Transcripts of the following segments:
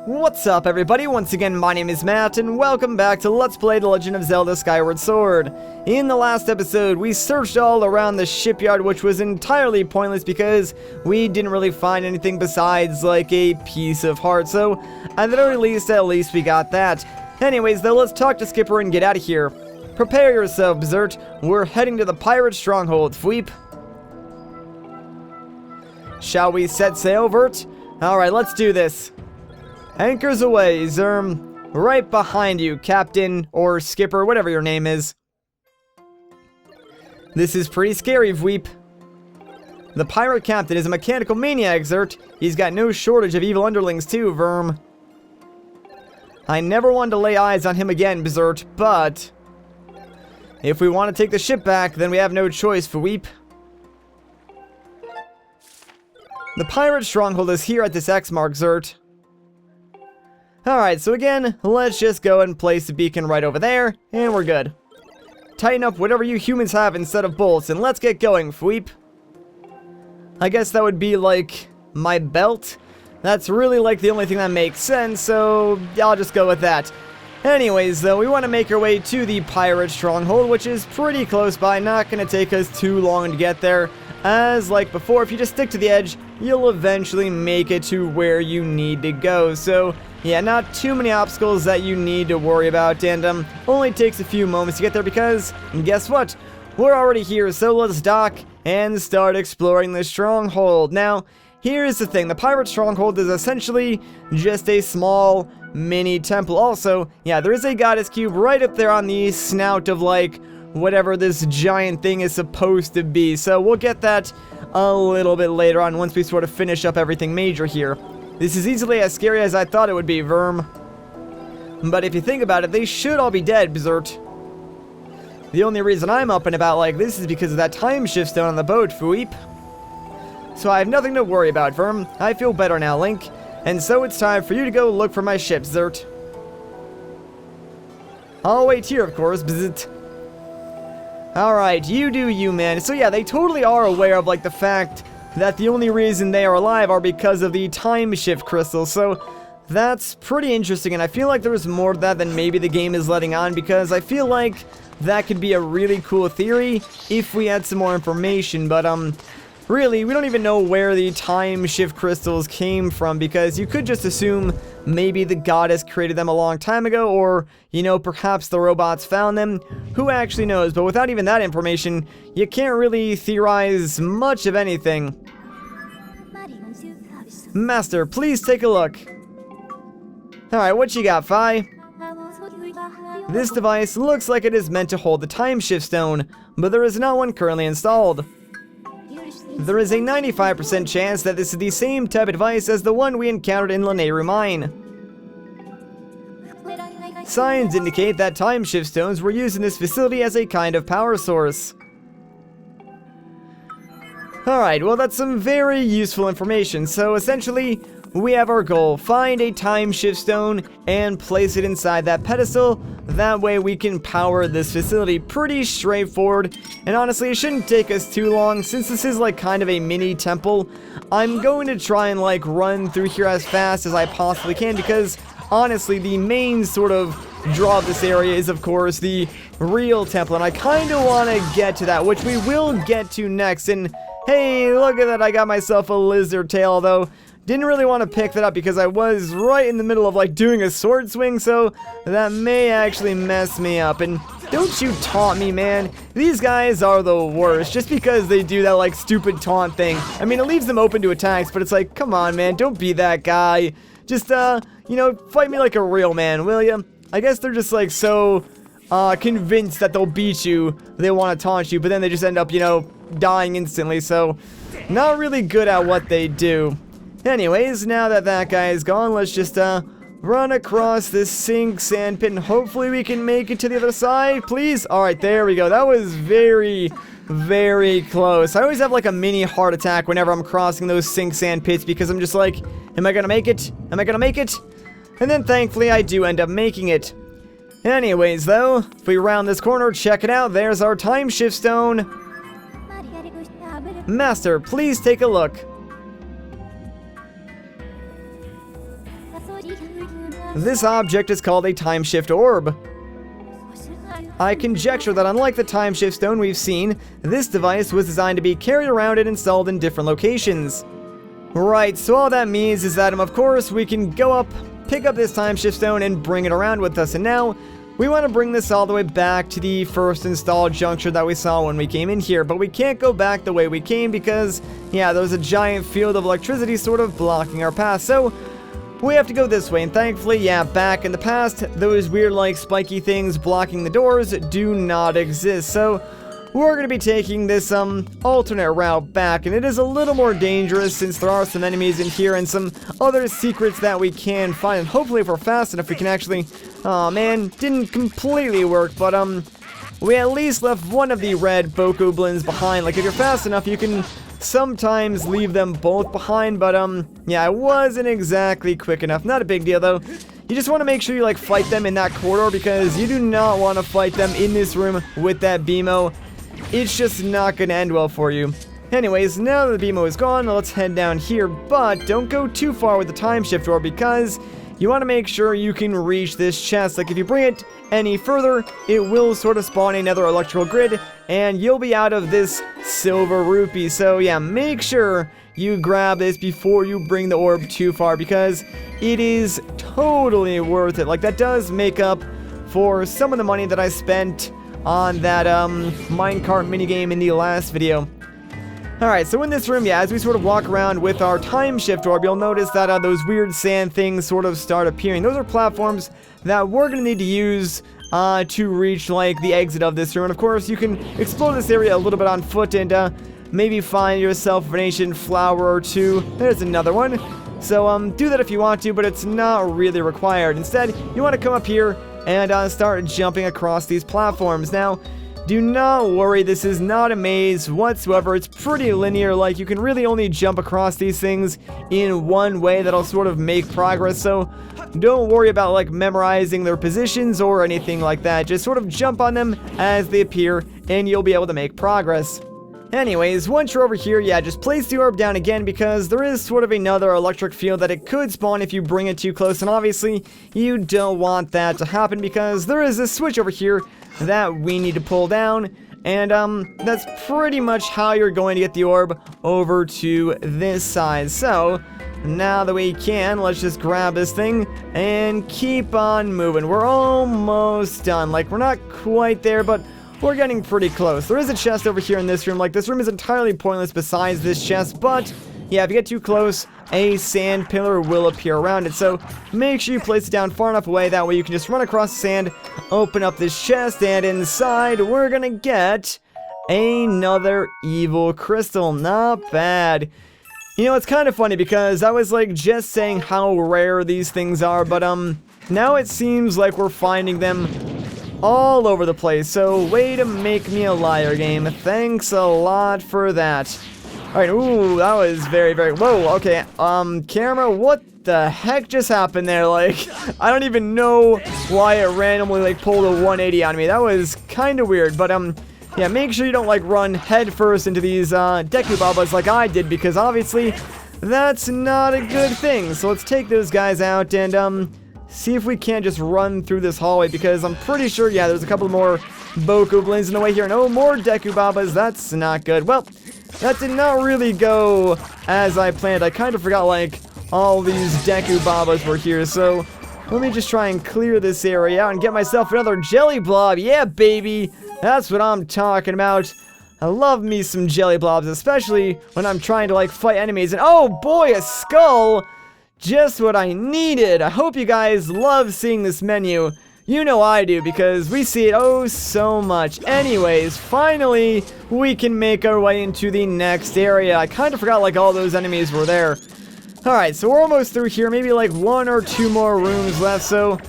What's up everybody, once again my name is Matt and welcome back to Let's Play The Legend of Zelda Skyward Sword. In the last episode we searched all around the shipyard, which was entirely pointless because we didn't really find anything besides like a piece of heart, so at the very least at least we got that. Anyways though, let's talk to Skipper and get out of here. Prepare yourself, Berserk, we're heading to the Pirate Stronghold, Fweep. Shall we set sail, Vert? Alright, let's do this. Anchors away, Zerm. Right behind you, Captain, or Skipper, whatever your name is. This is pretty scary, Vweep. The pirate captain is a mechanical maniac, Zert. He's got no shortage of evil underlings too, Verm. I never wanted to lay eyes on him again, Berserk, but if we want to take the ship back, then we have no choice, Vweep. The Pirate Stronghold is here at this X mark, Zert. Alright, so again, let's just go and place the beacon right over there, and we're good. Tighten up whatever you humans have instead of bolts, and let's get going, Fweep. I guess that would be like my belt. That's really like the only thing that makes sense, so I'll just go with that. Anyways, though, we want to make our way to the Pirate Stronghold, which is pretty close by, not going to take us too long to get there. As like before, if you just stick to the edge, you'll eventually make it to where you need to go. So yeah, not too many obstacles that you need to worry about, and only takes a few moments to get there because guess what? We're already here, so let's dock and start exploring the stronghold. Now, here's the thing, the Pirate Stronghold is essentially just a small mini temple. Also, yeah, there is a goddess cube right up there on the snout of like whatever this giant thing is supposed to be, so we'll get that a little bit later on once we sort of finish up everything major here. This is easily as scary as I thought it would be, Verm. But if you think about it, they should all be dead, Berserk. The only reason I'm up and about like this is because of that time shift stone on the boat, Fweep. So I have nothing to worry about, Verm. I feel better now, Link. And so it's time for you to go look for my ship, Zert. I'll wait here, of course, bzzzt. Alright, you do you, man. So yeah, they totally are aware of like the fact that the only reason they are alive are because of the time shift crystals, so that's pretty interesting, and I feel like there's more to that than maybe the game is letting on, because I feel like that could be a really cool theory if we had some more information, but really, we don't even know where the time shift crystals came from, because you could just assume maybe the goddess created them a long time ago, or, you know, perhaps the robots found them. Who actually knows? But without even that information, you can't really theorize much of anything. Master, please take a look. Alright, what you got, Fi? This device looks like it is meant to hold the time shift stone, but there is not one currently installed. There is a 95% chance that this is the same type of device as the one we encountered in Lanayru Mine. Signs indicate that time shift stones were used in this facility as a kind of power source. Alright, well that's some very useful information. So essentially, we have our goal. Find a time shift stone and place it inside that pedestal. That way we can power this facility. Pretty straightforward. And honestly, it shouldn't take us too long. Since this is like kind of a mini temple, I'm going to try and like run through here as fast as I possibly can, because honestly, the main sort of draw of this area is of course the real temple. And I kind of want to get to that, which we will get to next. And hey, look at that, I got myself a lizard tail, though. Didn't really want to pick that up because I was right in the middle of like doing a sword swing, so that may actually mess me up. And don't you taunt me, man. These guys are the worst just because they do that like stupid taunt thing. I mean, it leaves them open to attacks, but it's like, come on, man, don't be that guy. Just, you know, fight me like a real man, will ya? I guess they're just like so convinced that they'll beat you, they want to taunt you, but then they just end up, you know, dying instantly, so not really good at what they do. Anyways, now that that guy is gone, let's just run across this sand pit and hopefully we can make it to the other side, please. Alright, there we go. That was very, very close. I always have like a mini heart attack whenever I'm crossing those sand pits because I'm just like, am I gonna make it? Am I gonna make it? And then thankfully I do end up making it. Anyways though, if we round this corner, check it out, there's our time shift stone. Master, please take a look. This object is called a time shift orb. I conjecture that unlike the time shift stone we've seen, this device was designed to be carried around and installed in different locations. Right, so all that means is that, of course, we can go up, pick up this time shift stone, and bring it around with us. And now, we want to bring this all the way back to the first installed juncture that we saw when we came in here. But we can't go back the way we came because, yeah, there's a giant field of electricity sort of blocking our path. So, we have to go this way, and thankfully, yeah, back in the past, those weird, like, spiky things blocking the doors do not exist. So, we're going to be taking this, alternate route back, and it is a little more dangerous since there are some enemies in here and some other secrets that we can find. And hopefully, if we're fast enough, we can actually... Aw, man, didn't completely work, but, we at least left one of the red bokoblins behind. Like, if you're fast enough, you can... sometimes leave them both behind, but yeah, I wasn't exactly quick enough. Not a big deal though. You just want to make sure you like fight them in that corridor because you do not want to fight them in this room with that BMO. It's just not going to end well for you. Anyways, now that the BMO is gone, let's head down here, but don't go too far with the time shift orb because you want to make sure you can reach this chest. Like if you bring it any further, it will sort of spawn another electrical grid, and you'll be out of this silver rupee. So yeah, make sure you grab this before you bring the orb too far, because it is totally worth it. Like that does make up for some of the money that I spent on that minecart minigame in the last video. Alright, so in this room, yeah, as we sort of walk around with our time shift orb, you'll notice that those weird sand things sort of start appearing. Those are platforms that we're going to need to use to reach, like, the exit of this room. And of course, you can explore this area a little bit on foot and maybe find yourself an ancient flower or two. There's another one. So, do that if you want to, but it's not really required. Instead, you want to come up here and start jumping across these platforms. Now, do not worry, this is not a maze whatsoever. It's pretty linear. Like, you can really only jump across these things in one way that'll sort of make progress. So, don't worry about, like, memorizing their positions or anything like that. Just sort of jump on them as they appear, and you'll be able to make progress. Anyways, once you're over here, yeah, just place the orb down again because there is sort of another electric field that it could spawn if you bring it too close. And obviously, you don't want that to happen because there is a switch over here that we need to pull down, and that's pretty much how you're going to get the orb over to this side. So now that we can, let's just grab this thing and keep on moving. We're almost done. Like, we're not quite there, but we're getting pretty close. There is a chest over here in this room. Like, this room is entirely pointless besides this chest, but yeah, if you get too close, a sand pillar will appear around it. So make sure you place it down far enough away. That way you can just run across the sand, open up this chest, and inside we're gonna get another evil crystal. Not bad. You know, it's kind of funny because I was like just saying how rare these things are, but now it seems like we're finding them all over the place. So way to make me a liar, game. Thanks a lot for that. Alright, ooh, that was very, very... Whoa, okay, camera, what the heck just happened there? Like, I don't even know why it randomly, like, pulled a 180 on me. That was kind of weird, but, yeah, make sure you don't, like, run head first into these, Deku Babas like I did, because obviously, that's not a good thing. So let's take those guys out and, see if we can't just run through this hallway, because I'm pretty sure, yeah, there's a couple more bokoblins in the way here. And oh, more Deku Babas, that's not good. Well, that did not really go as I planned. I kind of forgot, like, all these Deku Babas were here. So, let me just try and clear this area out and get myself another Jelly Blob. Yeah, baby! That's what I'm talking about. I love me some Jelly Blobs, especially when I'm trying to, like, fight enemies. And, oh boy, a skull! Just what I needed. I hope you guys love seeing this menu. You know I do, because we see it oh so much. Anyways, finally, we can make our way into the next area. I kind of forgot, like, all those enemies were there. Alright, so we're almost through here. Maybe, like, 1 or 2 more rooms left, so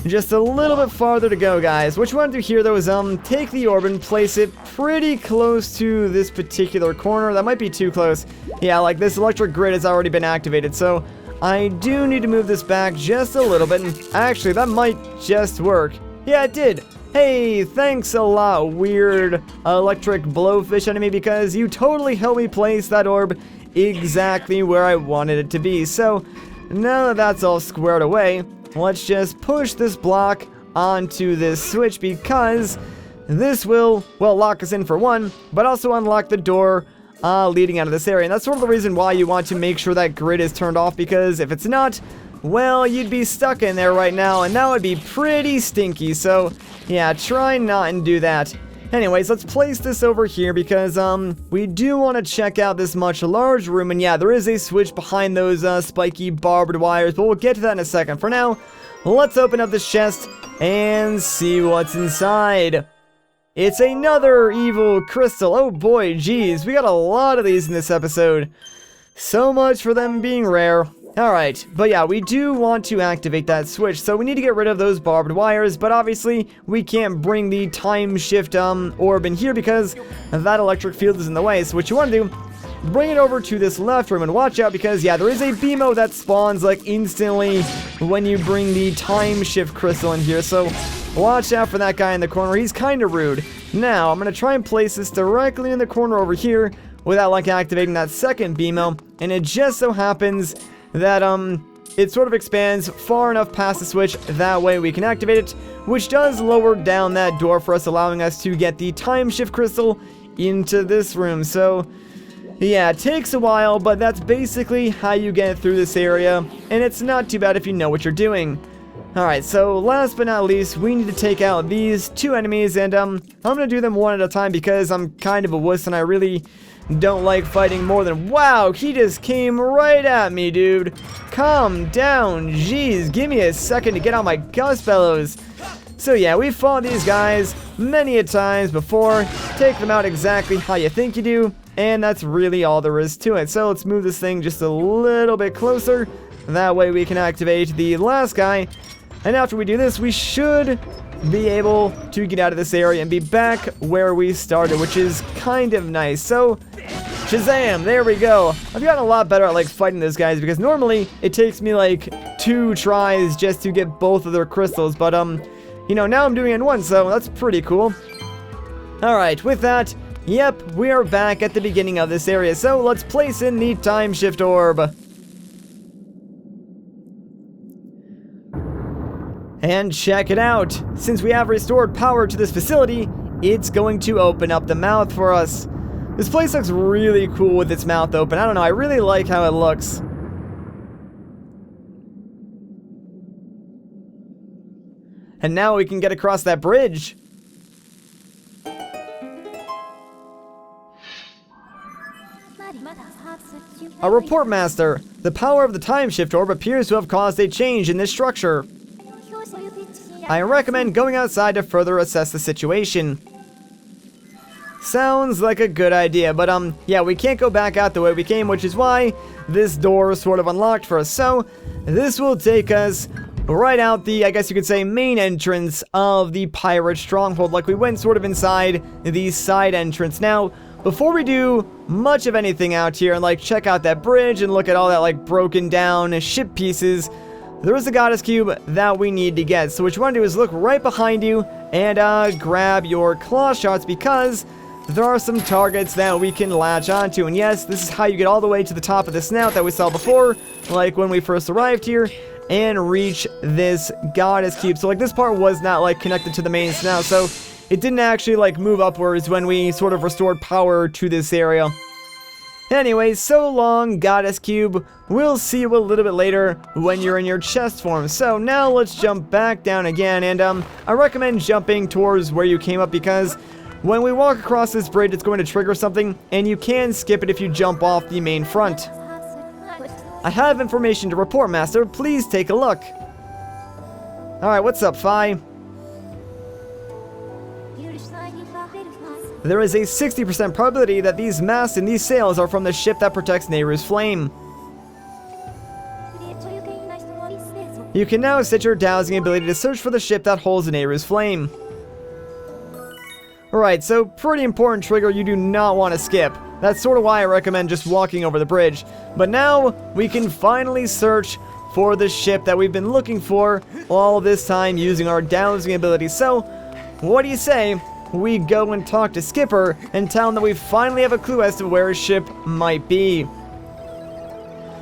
just a little bit farther to go, guys. What you want to do here, though, is, take the orb and place it pretty close to this particular corner. That might be too close. Yeah, like, this electric grid has already been activated, so I do need to move this back just a little bit, and actually, that might just work. Yeah, it did. Hey, thanks a lot, weird electric blowfish enemy, because you totally helped me place that orb exactly where I wanted it to be. So, now that that's all squared away, let's just push this block onto this switch because this will, well, lock us in for one, but also unlock the door leading out of this area. And that's sort of the reason why you want to make sure that grid is turned off, because if it's not, well, you'd be stuck in there right now, and that would be pretty stinky. So, yeah, try not and do that. Anyways, let's place this over here because, we do want to check out this much larger room. And yeah, there is a switch behind those, spiky barbed wires, but we'll get to that in a second. For now, let's open up this chest and see what's inside. It's another evil crystal. Oh boy, geez, we got a lot of these in this episode. So much for them being rare. Alright, but yeah, we do want to activate that switch, so we need to get rid of those barbed wires, but obviously, we can't bring the time shift orb in here because that electric field is in the way. So what you want to do, bring it over to this left room and watch out because, yeah, there is a BMO that spawns like instantly when you bring the time shift crystal in here, so watch out for that guy in the corner. He's kind of rude. Now, I'm going to try and place this directly in the corner over here without like activating that second BMO, and it just so happens that it sort of expands far enough past the switch, that way we can activate it, which does lower down that door for us, allowing us to get the time shift crystal into this room. So yeah, it takes a while, but that's basically how you get through this area, and it's not too bad if you know what you're doing. Alright, so last but not least, we need to take out these two enemies, and I'm gonna do them one at a time because I'm kind of a wuss and I really don't like fighting more than... Wow, he just came right at me, dude. Calm down. Jeez, give me a second to get out my gust bellows. So yeah, we've fought these guys many a times before. Take them out exactly how you think you do, and that's really all there is to it. So let's move this thing just a little bit closer. That way we can activate the last guy. And after we do this, we should be able to get out of this area and be back where we started, which is kind of nice. So, Shazam, there we go. I've gotten a lot better at like fighting those guys because normally it takes me like 2 tries just to get both of their crystals, but you know, now I'm doing it in one, so that's pretty cool. Alright, with that, yep, we are back at the beginning of this area, so let's place in the time shift orb. And check it out! Since we have restored power to this facility, it's going to open up the mouth for us. This place looks really cool with its mouth open. I don't know, I really like how it looks. And now we can get across that bridge. A report master. The power of the time shift orb appears to have caused a change in this structure. I recommend going outside to further assess the situation. Sounds like a good idea, but yeah, we can't go back out the way we came, which is why this door is sort of unlocked for us. So, this will take us right out the, I guess you could say, main entrance of the Pirate Stronghold, like we went sort of inside the side entrance. Now, before we do much of anything out here and like check out that bridge and look at all that like broken down ship pieces, there is a goddess cube that we need to get. So what you want to do is look right behind you and grab your claw shots because there are some targets that we can latch onto. And yes, this is how you get all the way to the top of the snout that we saw before, like when we first arrived here, and reach this goddess cube. So like this part was not like connected to the main snout, so it didn't actually like move upwards when we sort of restored power to this area. Anyway, so long, Goddess Cube. We'll see you a little bit later when you're in your chest form. So now let's jump back down again, and I recommend jumping towards where you came up because when we walk across this bridge, it's going to trigger something, and you can skip it if you jump off the main front. I have information to report, Master. Please take a look. Alright, what's up, Fi? There is a 60% probability that these masts and these sails are from the ship that protects Nehru's flame. You can now set your dowsing ability to search for the ship that holds Nehru's flame. Alright, so pretty important trigger you do not want to skip. That's sort of why I recommend just walking over the bridge. But now, we can finally search for the ship that we've been looking for all this time using our dowsing ability. So, what do you say we go and talk to Skipper and tell him that we finally have a clue as to where his ship might be?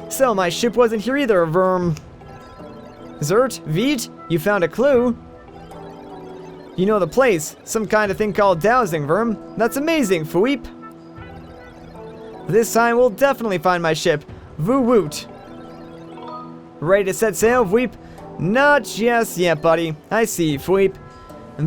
So, my ship wasn't here either, Verm. Zert? Veet? You found a clue? You know the place. Some kind of thing called dowsing, Verm. That's amazing, Fweep. This time we'll definitely find my ship. Voo woot. Ready to set sail, Fweep? Not just yet, buddy. I see, Fweep.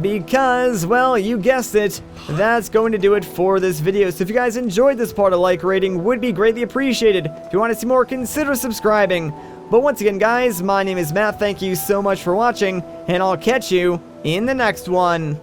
Because, well, you guessed it, that's going to do it for this video. So if you guys enjoyed this part, a like rating would be greatly appreciated. If you want to see more, consider subscribing. But once again, guys, my name is Matt. Thank you so much for watching, and I'll catch you in the next one.